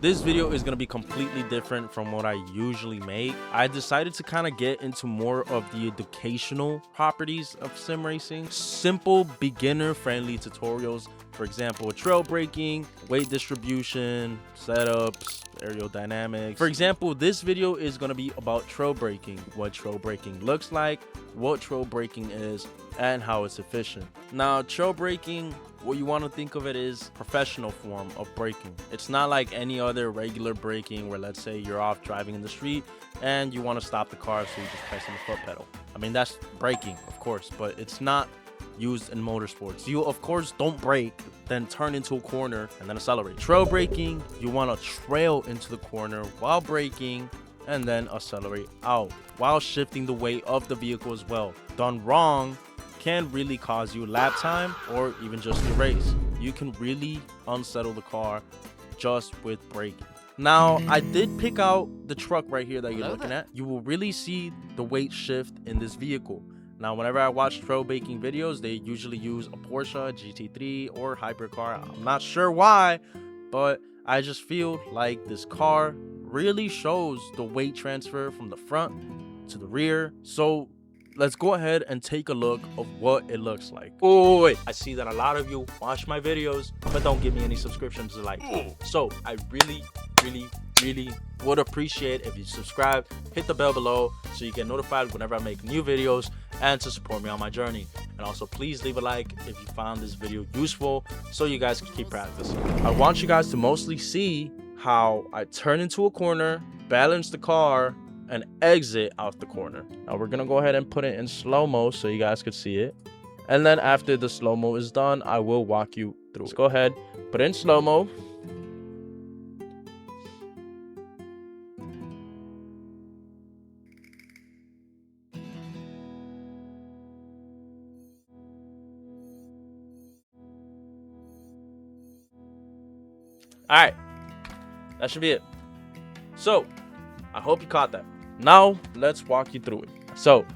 This video is going to be completely different from what I usually make. I decided to kind of get into more of the educational properties of sim racing. Simple, beginner-friendly tutorials. For example, trail braking, weight distribution, setups, aerodynamics. For example, this video is going to be about trail braking, what trail braking looks like, what trail braking is, and how it's efficient. Now, trail braking, what you want to think of it is professional form of braking. It's not like any other regular braking where, let's say, you're off driving in the street and you want to stop the car, so you just press on the foot pedal. I mean, that's braking, of course, but it's not used in motorsports. You, of course, don't brake, then turn into a corner and then accelerate. Trail braking, you want to trail into the corner while braking and then accelerate out while shifting the weight of the vehicle as well. Done wrong can really cause you lap time or even just a race. You can really unsettle the car just with braking. Now, I did pick out the truck right here that you're looking at. You will really see the weight shift in this vehicle. Now, whenever I watch trail braking videos, they usually use a Porsche GT3 or hypercar. I'm not sure why, but I just feel like this car really shows the weight transfer from the front to the rear. So let's go ahead and take a look of what it looks like. Oh, wait. I see that a lot of you watch my videos, but don't give me any subscriptions to like. So I really would appreciate if you subscribe, hit the bell below so you get notified whenever I make new videos and to support me on my journey. And also please leave a like if you found this video useful so you guys can keep practicing. I want you guys to mostly see how I turn into a corner, balance the car, and exit out the corner. Now we're gonna go ahead and put it in slow-mo so you guys could see it. And then after the slow-mo is done, I will walk you through. Let's go ahead, put it in slow-mo. All right, that should be it. So I hope you caught that. Now let's walk you through it. So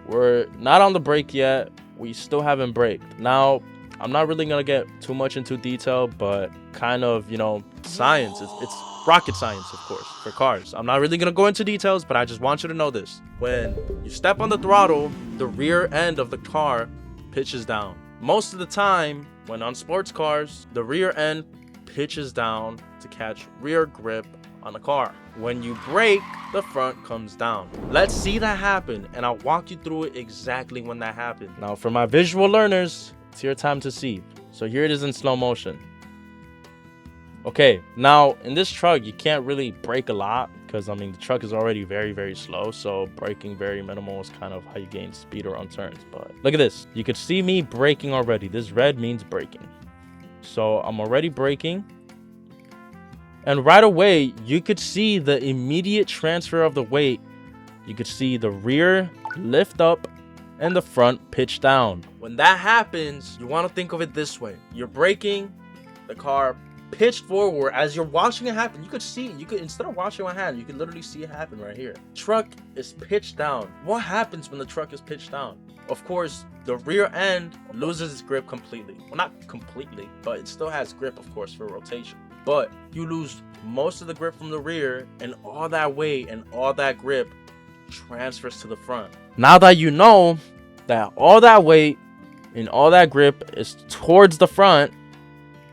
we're not on the brake yet. We still haven't braked. Now I'm not really gonna get too much into detail, but kind of, you know, science. It's rocket science, of course, for cars. I'm not really gonna go into details, but I just want you to know this. When you step on the throttle, the rear end of the car pitches down. Most of the time, when on sports cars, the rear end pitches down to catch rear grip on the car. When you brake, the front comes down. Let's see that happen, and I'll walk you through it exactly when that happened. Now, for my visual learners, it's your time to see. So here it is in slow motion. Okay, now in this truck, you can't really brake a lot because, I mean, the truck is already very slow, so braking very minimal is kind of how you gain speed or on turns. But look at this. You could see me braking already. This red means braking. So I'm already braking. And right away, you could see the immediate transfer of the weight. You could see the rear lift up and the front pitch down. When that happens, you want to think of it this way. You're braking, the car pitched forward. As you're watching it happen, you could see, instead of watching my hand, you can literally see it happen right here. Truck is pitched down. What happens when the truck is pitched down? Of course, the rear end loses its grip completely. Well, not completely, but it still has grip, of course, for rotation. But you lose most of the grip from the rear, and all that weight and all that grip transfers to the front. Now that you know that all that weight and all that grip is towards the front,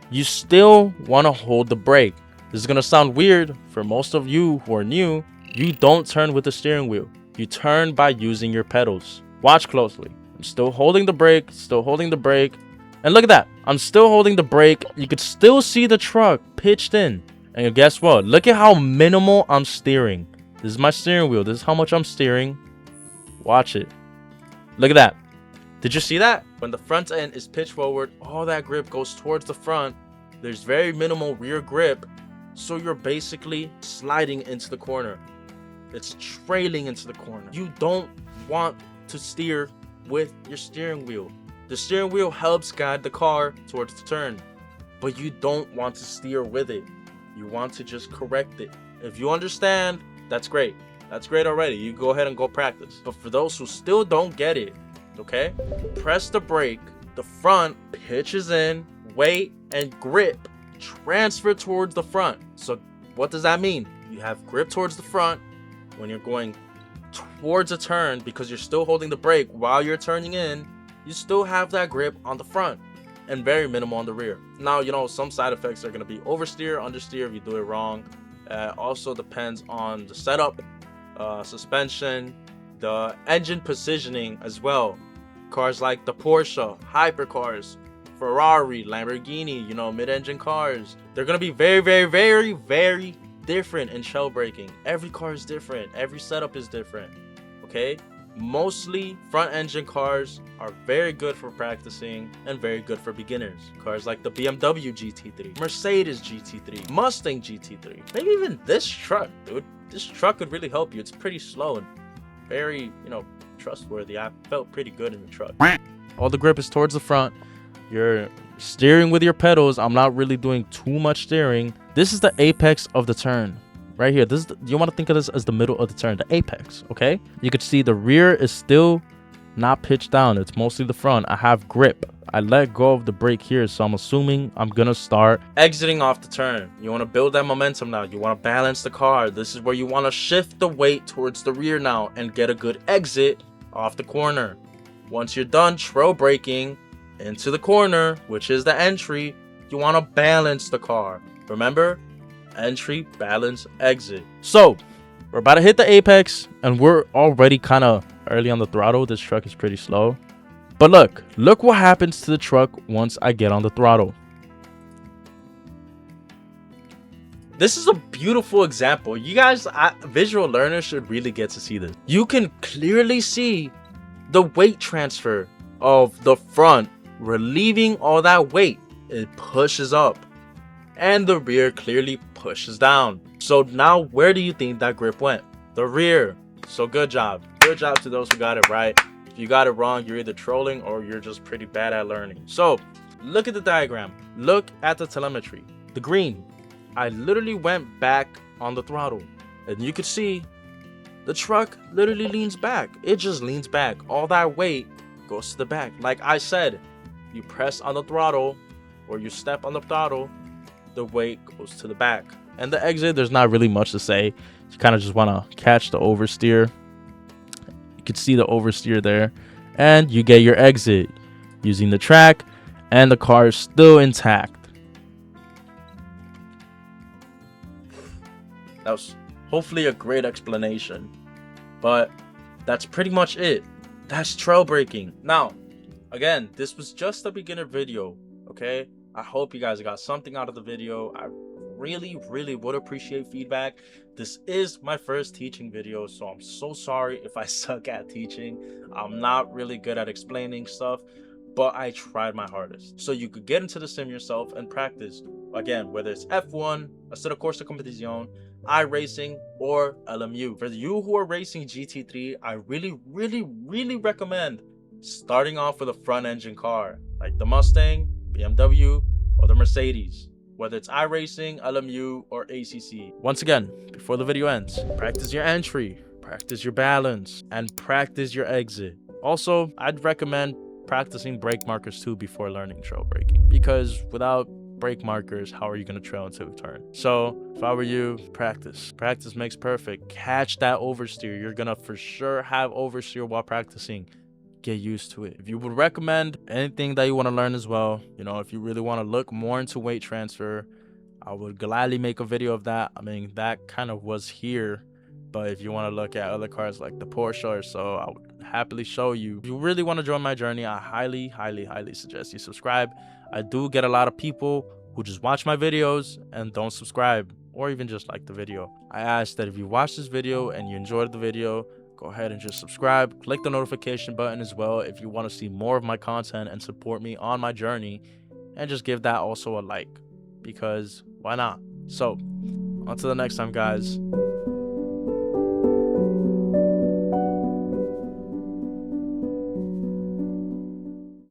you still want to hold the brake. This is going to sound weird for most of you who are new. You don't turn with the steering wheel. You turn by using your pedals. Watch closely. I'm still holding the brake, And look at that. I'm still holding the brake. You could still see the truck pitched in. And guess what? Look at how minimal I'm steering. This is my steering wheel. This is how much I'm steering. Watch it. Look at that. Did you see that? When the front end is pitched forward, all that grip goes towards the front. There's very minimal rear grip. So you're basically sliding into the corner. It's trailing into the corner. You don't want to steer with your steering wheel. The steering wheel helps guide the car towards the turn, but you don't want to steer with it. You want to just correct it. If you understand, that's great. That's great already. You go ahead and go practice. But for those who still don't get it, okay? Press the brake. The front pitches in, weight and grip transfer towards the front. So What does that mean? You have grip towards the front when you're going towards a turn, because you're still holding the brake while you're turning in. You still have that grip on the front and very minimal on the rear. Now, you know, some side effects are going to be oversteer, understeer if you do it wrong. Also depends on the setup, suspension, the engine positioning as well. Cars like the Porsche, hypercars, Ferrari, Lamborghini, you know, mid-engine cars, they're going to be very, very, very, very different in shell braking. Every car is different. Every setup is different. Okay? Mostly front engine cars are very good for practicing and very good for beginners. Cars like the BMW GT3, Mercedes GT3, Mustang GT3, maybe even this truck, dude. This truck could really help you. It's pretty slow and very, you know, trustworthy. I felt pretty good in the truck. All the grip is towards the front. You're steering with your pedals. I'm not really doing too much steering. This is the apex of the turn. Right here, this is you want to think of this as the middle of the turn, the apex. Okay, you could see the rear is still not pitched down. It's mostly the front. I have grip. I let go of the brake here, so I'm assuming I'm gonna start exiting off the turn. You want to build that momentum now. You want to balance the car. This is where you want to shift the weight towards the rear now and get a good exit off the corner. Once you're done trail braking into the corner, which is the entry, you want to balance the car. Remember? Entry, balance, exit. So we're about to hit the apex and we're already kind of early on the throttle. This truck is pretty slow, but look what happens to the truck once I get on the throttle. This is a beautiful example. You guys, visual learners should really get to see this. You can clearly see the weight transfer of the front relieving all that weight. It pushes up and the rear clearly pushes down. So now where do you think that grip went? The rear. So good job to those who got it right. If you got it wrong, you're either trolling or you're just pretty bad at learning. So look at the diagram, look at the telemetry. The green, I literally went back on the throttle and you could see the truck literally leans back. It just leans back. All that weight goes to the back. Like I said, you press on the throttle or you step on the throttle, the weight goes to the back. And the exit, there's not really much to say. You kind of just want to catch the oversteer. You can see the oversteer there, and you get your exit using the track, and the car is still intact. That was hopefully a great explanation, but that's pretty much it. That's trail braking. Now, again, this was just a beginner video, okay? I hope you guys got something out of the video. I really would appreciate feedback. This is my first teaching video, so I'm so sorry if I suck at teaching. I'm not really good at explaining stuff, but I tried my hardest. So you could get into the sim yourself and practice. Again, whether it's F1, Acera Corsa Competizione, iRacing, or LMU. For you who are racing GT3, I really recommend starting off with a front engine car, like the Mustang, BMW, or the Mercedes, whether it's iRacing, LMU, or ACC. Once again, before the video ends, practice your entry, practice your balance, and practice your exit. Also, I'd recommend practicing brake markers too before learning trail braking, because without brake markers, how are you going to trail into a turn? So if I were you, practice makes perfect. Catch that oversteer. You're gonna for sure have oversteer while practicing. Get used to it. If you would recommend anything that you want to learn as well, you know, if you really want to look more into weight transfer, I would gladly make a video of that. I mean, that kind of was here, but if you want to look at other cars like the Porsche or so, I would happily show you. If you really want to join my journey, I highly suggest you subscribe. I do get a lot of people who just watch my videos and don't subscribe or even just like the video. I ask that if you watch this video and you enjoyed the video, go ahead and just subscribe, click the notification button as well if you want to see more of my content and support me on my journey, and just give that also a like, because why not? So until the next time, guys,